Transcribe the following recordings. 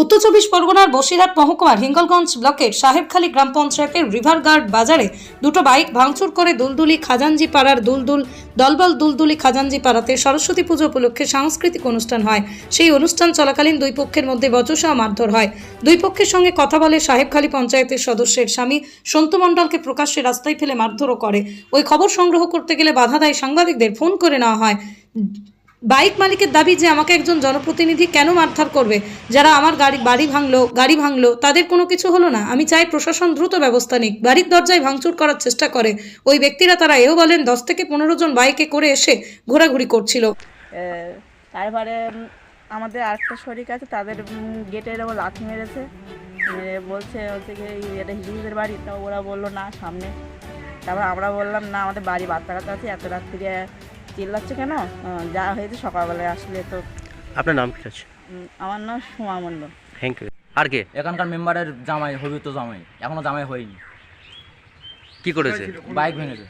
উত্তর চব্বিশ পরগনার বসিরহাট মহকুমার হিঙ্গলগঞ্জ ব্লকের সাহেবখালী গ্রাম পঞ্চায়েতের রিভার গার্ড বাজারে দুটো বাইক ভাঙচুর করে দুলদুলি খাজানজি পাড়ার দলবল দুলদুলি খাজানজি পাড়াতে সরস্বতী পুজো উপলক্ষে সাংস্কৃতিক অনুষ্ঠান হয়। সেই অনুষ্ঠান চলাকালীন দুই পক্ষের মধ্যে বচসা মারধর হয়। দুই পক্ষের সঙ্গে কথা বলে সাহেবখালী পঞ্চায়েতের সদস্যের স্বামী সন্তু মণ্ডলকে প্রকাশ্যে রাস্তায় ফেলে মারধরও করে। ওই খবর সংগ্রহ করতে গেলে বাধা দেয় সাংবাদিকদের, ফোন করে নেওয়া হয়। বাইক মালিকের দাবি যে আমাকে একজন জনপ্রতিনিধি কেন মারধর করবে, যারা আমার গাড়ি ভাঙলো তাদের কোনো কিছু হলো না। আমি চাই প্রশাসন দ্রুত ব্যবস্থা নিক। বাড়ির দরজায় ভাঙচুর করার চেষ্টা করে ওই ব্যক্তিরা। তারা এও বলেন 10 থেকে 15 জন বাইকে করে এসে ঘোরাঘুরি করছিল। তারপরে আমাদের আরেকটা শরিক আছে, তাদের গেটের ওপর লাথি মেরেছে, বলছে হচ্ছে কি এটা হিজুদের বাড়ি। তো ওরা বললো না সামনে। তারপর আমরা বললাম না, আমাদের বাড়ি বাচ্চা কাচ্চা আছে, এত রাত্রিরে চিল্লাচ্ছে কেন, যা হয়েছে সকালবেলায় আসলে। তো আপনার নাম কি আছে? আমার নাম সোমা মণ্ডল। Thank you. আর কে? এখানকার মেম্বারের জামাই হবি, তো জামাই এখনো জামাই হয়নি। কি করেছে? বাইক ভেঙেছে।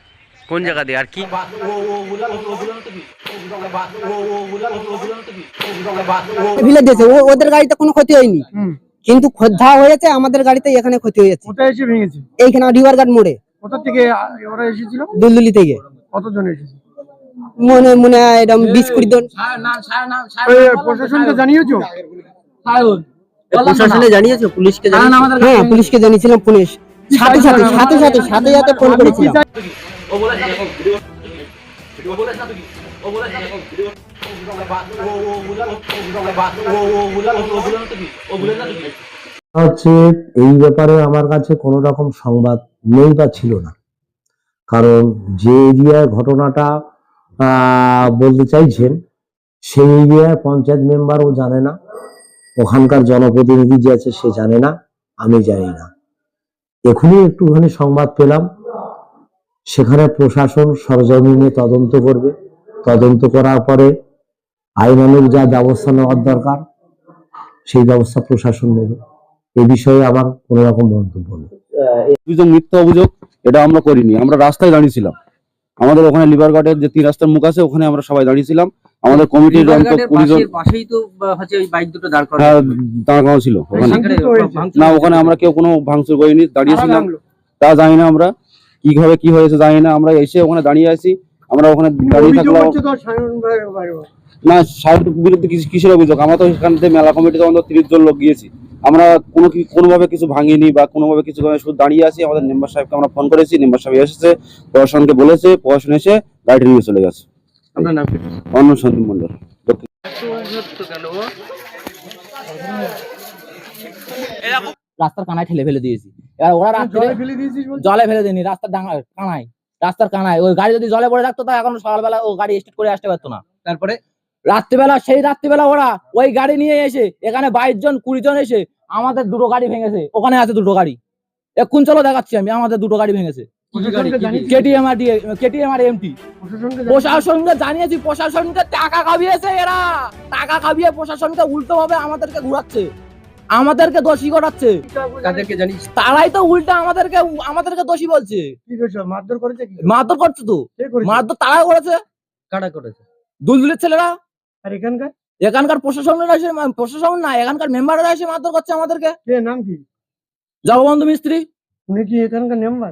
কোন জায়গা দিয়ে? আর কি ফেলে দিয়েছে, ওদের গাড়িতে কোনো ক্ষতি হয়নি, কিন্তু খোদ্ধা হয়েছে আমাদের গাড়িতে। এখানে ক্ষতি হয়েছে। কোথায় এসে ভেঙেছে? এইখানে রিভার গার্ড মোড়ে। কোথা থেকে ওরা এসেছিল? দুলদুলি থেকে। কতজন এসেছে? মনে হয় এরকম 20-20 জন। প্রশাসনকে জানিয়েছো? প্রশাসনে জানিয়েছো? পুলিশকে জানিয়েছো? হ্যাঁ, পুলিশকে জানিয়েছিলাম। পুলিশ সাথে সাথে ফোন করেছিলাম। হচ্ছে এই ব্যাপারে আমার কাছে কোনো রকম সংবাদ নেই বা ছিল না, কারণ যে এরিয়ার ঘটনাটা বলতে চাইছেন সেই এরিয়ার পঞ্চায়েত মেম্বারও জানে না, ওখানকার জনপ্রতিনিধি যে আছে সে জানে না, আমি জানি না। এখনই একটুখানি সংবাদ পেলাম, সেখানে প্রশাসন সরজমিনে তদন্ত করবে। তদন্ত করার পরে আইনানুগ যা ব্যবস্থা নেওয়ার দরকার সেই ব্যবস্থা প্রশাসন নেবে। এ বিষয়ে আমার কোনো রকম মন্তব্য নেই। অভিযোগ মিথ্যা অভিযোগ, এটা আমরা করিনি। আমরা রাস্তায় দাঁড়িয়েছিলাম, আমাদের ওখানে লিভার গার্ডের যে 3 রাস্তার মুখ আছে ওখানে আমরা সবাই দাঁড়িয়েছিলাম। আমাদের কমিটির দাঁড় করানো ছিল ওখানে। না, ওখানে আমরা কেউ কোনো ভাঙচুর করিনি, দাঁড়িয়েছিলাম। তা জানি না আমরা কিভাবে কি হয়েছে জানি না। আমরা এসে ওখানে দাঁড়িয়ে আছি, আমরা ওখানে দাঁড়িয়ে থাকলাম। না, সাহেবের বিরুদ্ধে কিসের অভিযোগ? আমরা তো এখান থেকে মেলা কমিটিতে আমাদের 30 জন লোক গিয়েছি। আমরা কোনোভাবে কিছু ভাঙিনি বা কোনোভাবে কিছু শুধু দাঁড়িয়ে আছি। আমাদের মেম্বার সাহেবকে আমরা ফোন করেছি, মেম্বার সাহেব এসেছে, প্রশাসনকে বলেছে, প্রশাসন এসে গাড়ি নিয়ে চলে গেছে। আপনার নাম কি? অন্য সন্দীপ মণ্ডল। রাস্তার কানায় ঠেলে ফেলে দিয়েছি। এবার ওরা জলে ফেলে দিইনি, রাস্তার কানায়, রাস্তার কানায়। ওই গাড়ি যদি জলে পড়ে থাকতো তা এখন সকালবেলা ও গাড়ি স্টার্ট করে আসতে পারতো না। তারপরে রাত্রিবেলা ওরা ওই গাড়ি নিয়ে এসে এখানে 22 জন 20 জন এসে আমাদের দুটো গাড়ি ভেঙেছে। ওখানে আছে দুটো গাড়ি, এখন চলো দেখাচ্ছি আমি। আমাদের দুটো গাড়ি ভেঙেছে, কেটিএম আর এমটি। প্রশাসনকে জানিয়েছি, প্রশাসনকে টাকা খাবিয়েছে এরা। টাকা খাবিয়ে প্রশাসনকে উল্টো ভাবে আমাদেরকে ঘুরাচ্ছে, আমাদেরকে দোষী করাচ্ছে। তারাই তো উল্টা আমাদেরকে দোষী বলছে। মারধর করেছে? মারধর করছে তো, মারধর তারাই করেছে। কারা করেছে? দুলদুলের ছেলেরা। আর এখানকার প্রশাসনেরা এসে, প্রশাসন না, এখানকার মেম্বাররা এসে মারধর করছে আমাদেরকে। নাম কি? জগবন্ধু মিস্ত্রি। উনি কি এখানকার মেম্বার?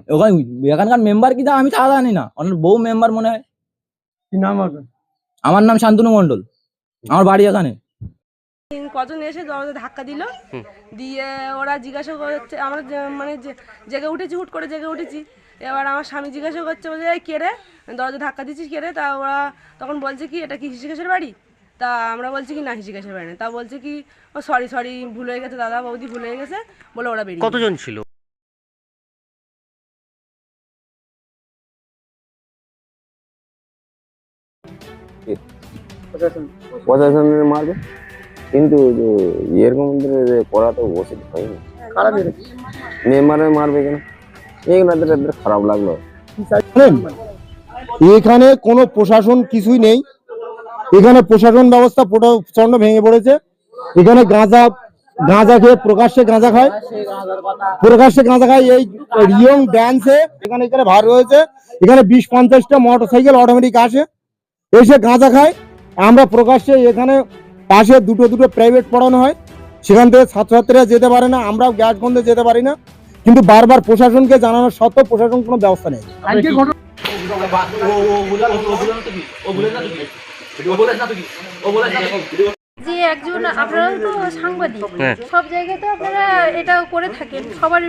এখানকার মেম্বার কি আমি তা জানি না, অনেক বউ মেম্বার মনে হয়। কি নাম আপনার? আমার নাম শান্তনু মণ্ডল, আমার বাড়ি এখানে। কজন এসে দরজা ধাক্কা দিল, দিয়ে ওরা জিজ্ঞাসা করছে, আমরা মানে জেগে উঠেছি, হুট করে জেগে উঠেছি। এবার আমার স্বামী জিজ্ঞাসা করছে, বলছে এই কে রে, দরজা ধাক্কা দিচ্ছিস কে রে? তা ওরা তখন বলছে কি এটা কি হিসিকাশের বাড়ি? তা আমরা বলছি কি না, হিসিকাশের বাড়ি না। তা বলছে কি ও সরি ভুল হয়ে গেছে, দাদা বৌদি ভুল হয়ে গেছে বলে ওরা বেরিয়ে। কতজন ছিল? প্রশাসনের মারবে, কিন্তু এরকম করা তো উচিত হয়নি। মেম্বারে মারবে কেন? এগুলো খারাপ লাগলো। এখানে কোনো প্রশাসন কিছুই নেই। এখানে প্রশাসন ব্যবস্থা প্রচন্ড ভেঙে পড়েছে। এখানে গাঁজা খেয়ে প্রকাশ্যে গাঁজা খায়। এই রিয়ং ড্যান্সে এখানে ভার হয়েছে। এখানে 20-50টা মোটরসাইকেল অটোমেটিক আসে, এসে গাঁজা খায়। আমরা প্রকাশ্যে এখানে পাশে দুটো প্রাইভেট পড়ানো হয়, সেখান থেকে ছাত্রছাত্রীরা যেতে পারে না, আমরাও গ্যাসগঞ্জে যেতে পারি না, কিন্তু বারবার প্রশাসনকে জানানোর সত্ত্বেও প্রশাসন কোনো ব্যবস্থা নেই। যে একজন, আপনারা তো সাংবাদিক, হ্যাঁ। সব জায়গায় তো আপনারা এটা করে থাকেন, সবার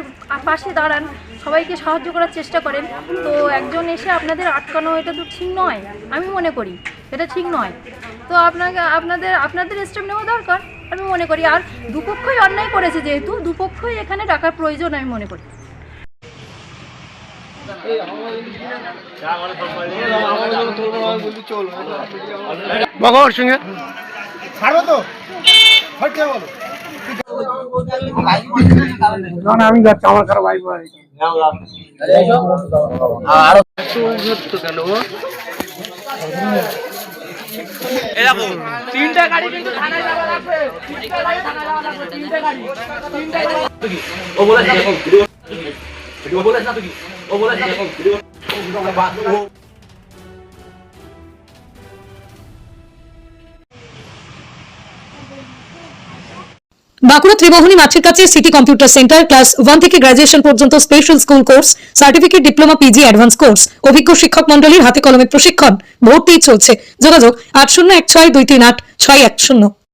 পাশে দাঁড়ান, সবাইকে সাহায্য করার চেষ্টা করেন। তো একজন এসে আপনাদের আটকানো এটা তো ঠিক নয়, আমি মনে করি এটা ঠিক নয়। তো আপনাদের স্টেপ নেওয়া দরকার আমি মনে করি। আর দুপক্ষই অন্যায় করেছে, যেহেতু দুপক্ষই এখানে টাকার প্রয়োজন আমি মনে করি। আমি যাচ্ছি, আমার খারাপ ভাই বাঁকুড়া ত্রিমোহনী মাঠের কাছে সিটি কম্পিউটার সেন্টার ক্লাস 1 থেকে গ্রাজুয়েশন পর্যন্ত special school course, certificate, diploma, PG, advance course, অভিজ্ঞ শিক্ষক মন্ডলীর হাতে কলমে প্রশিক্ষণ, ভর্তি চলছে। যোগাযোগ 8016238610।